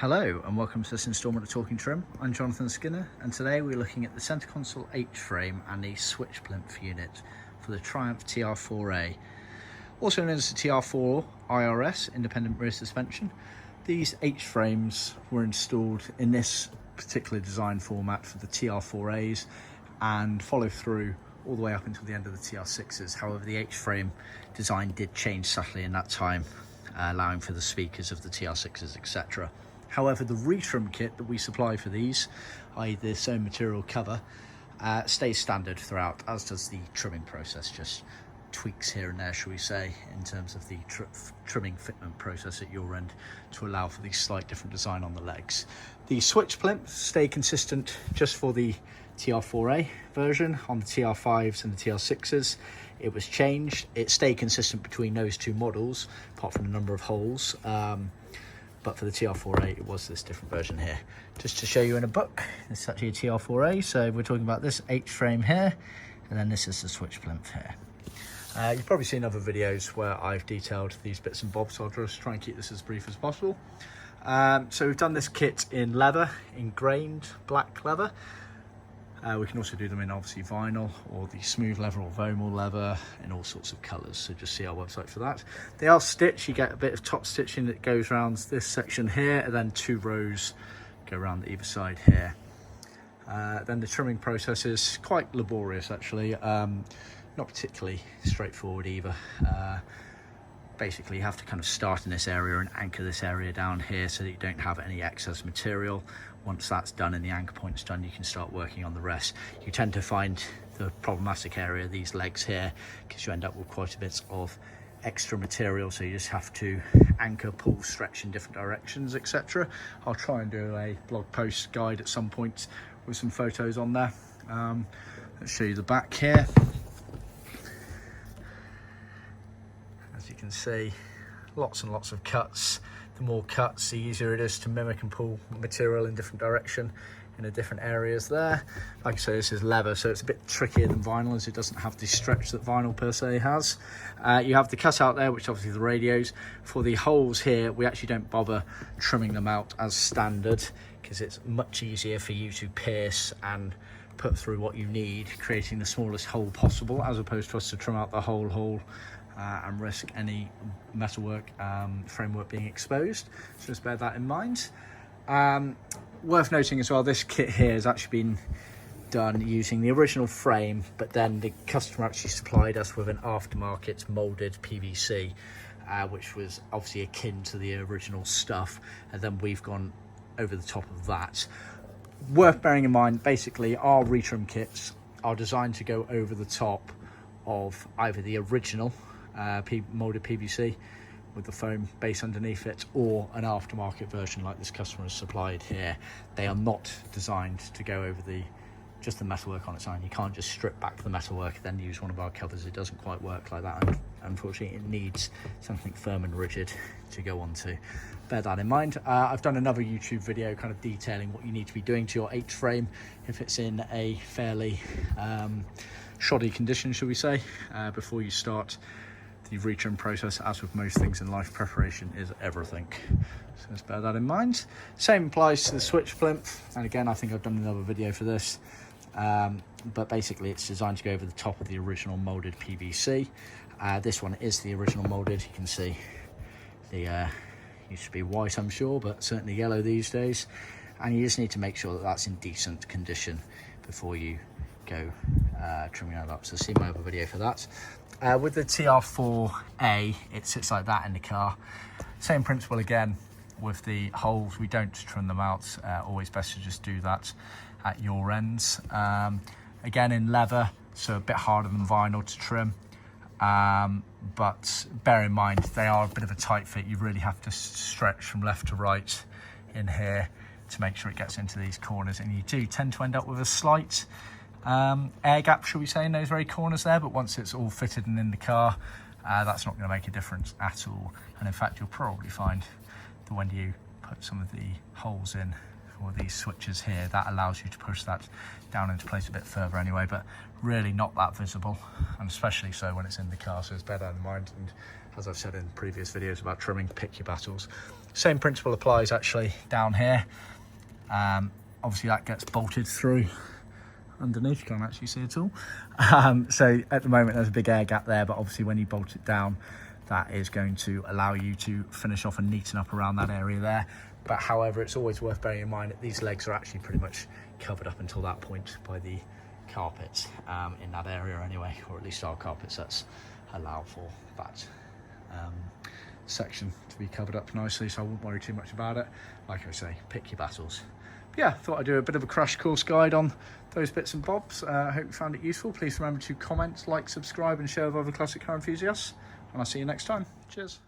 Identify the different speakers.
Speaker 1: Hello and welcome to this instalment of Talking Trim. I'm Jonathon Skinner and today we're looking at the centre console H-frame and the Switch Plinth unit for the Triumph TR4A, also known as the TR4 IRS independent rear suspension. These H-frames were installed in this particular design format for the TR4As and follow through all the way up until the end of the TR6s. However, the H-frame design did change subtly in that time, allowing for the speakers of the TR6s, etc. However, the retrim kit that we supply for these, i.e. the sewn material cover, stays standard throughout, as does the trimming process, just tweaks here and there, shall we say, in terms of the trimming fitment process at your end to allow for the slight different design on the legs. The switch plinth stay consistent just for the TR4A version. On the TR5s and the TR6s it was changed. It stayed consistent between those two models apart from the number of holes, but for the TR4A it was this different version here. Just to show you in a book, it's actually a TR4A, so we're talking about this H-frame here, and then this is the switch plinth here. You've probably seen other videos where I've detailed these bits and bobs, so I'll just try and keep this as brief as possible. So we've done this kit in leather, ingrained black leather. We can also do them in obviously vinyl or the smooth leather or Vomel leather in all sorts of colours, so just see our website for that. They are stitched. You get a bit of top stitching that goes around this section here, and then 2 rows go around either side here. Then the trimming process is quite laborious actually, not particularly straightforward either. Basically you have to kind of start in this area and anchor this area down here so that you don't have any excess material. Once that's done and the anchor point's done, you can start working on the rest. You tend to find the problematic area, these legs here, because you end up with quite a bit of extra material, so you just have to anchor, pull, stretch in different directions, etc. I'll try and do a blog post guide at some point with some photos on there. Let's show you the back here. As you can see, lots and lots of cuts. The more cuts, the easier it is to mimic and pull material in different direction in the different areas there. Like I say, this is leather, so it's a bit trickier than vinyl as it doesn't have the stretch that vinyl per se has. You have the cutout there, which obviously the radios. For the holes here, we actually don't bother trimming them out as standard because it's much easier for you to pierce and put through what you need, creating the smallest hole possible, as opposed to us to trim out the whole hole and risk any metalwork framework being exposed. So just bear that in mind. Worth noting as well, this kit here has actually been done using the original frame, but then the customer actually supplied us with an aftermarket molded PVC, which was obviously akin to the original stuff, and then we've gone over the top of that. Worth bearing in mind, basically our retrim kits are designed to go over the top of either the original molded PVC with the foam base underneath it, or an aftermarket version like this customer has supplied here. They are not designed to go over just the metalwork on its own. You can't just strip back the metalwork and then use one of our covers. It doesn't quite work like that, and unfortunately it needs something firm and rigid to go onto. Bear that in mind. I've done another YouTube video kind of detailing what you need to be doing to your H-frame if it's in a fairly shoddy condition, shall we say, before you start the retrim process. As with most things in life, preparation is everything, so let's bear that in mind. Same applies to the switch plinth, and again I think I've done another video for this, but basically it's designed to go over the top of the original molded PVC. This one is the original molded. You can see the used to be white, I'm sure, but certainly yellow these days, and you just need to make sure that that's in decent condition before you go trimming that up. So see my other video for that. With the TR4A, it sits like that in the car. Same principle again with the holes. We don't trim them out. Always best to just do that at your ends. Again in leather, so a bit harder than vinyl to trim. But bear in mind, they are a bit of a tight fit. You really have to stretch from left to right in here to make sure it gets into these corners, and you do tend to end up with a slight air gap, shall we say, in those very corners there, but once it's all fitted and in the car, that's not going to make a difference at all. And in fact, you'll probably find that when you put some of the holes in for these switches here, that allows you to push that down into place a bit further anyway, but really not that visible, and especially so when it's in the car, so it's bear that in mind. And as I've said in previous videos about trimming, pick your battles. Same principle applies actually down here. Obviously that gets bolted through underneath, you can't actually see it all. So at the moment there's a big air gap there, but obviously when you bolt it down, that is going to allow you to finish off and neaten up around that area there. But however, it's always worth bearing in mind that these legs are actually pretty much covered up until that point by the carpets in that area anyway, or at least our carpet sets allow for that section to be covered up nicely, so I wouldn't worry too much about it. Like I say, pick your battles. But yeah, thought I'd do a bit of a crash course guide on those bits and bobs. I hope you found it useful. Please remember to comment, like, subscribe and share with other classic car enthusiasts, and I'll see you next time. Cheers.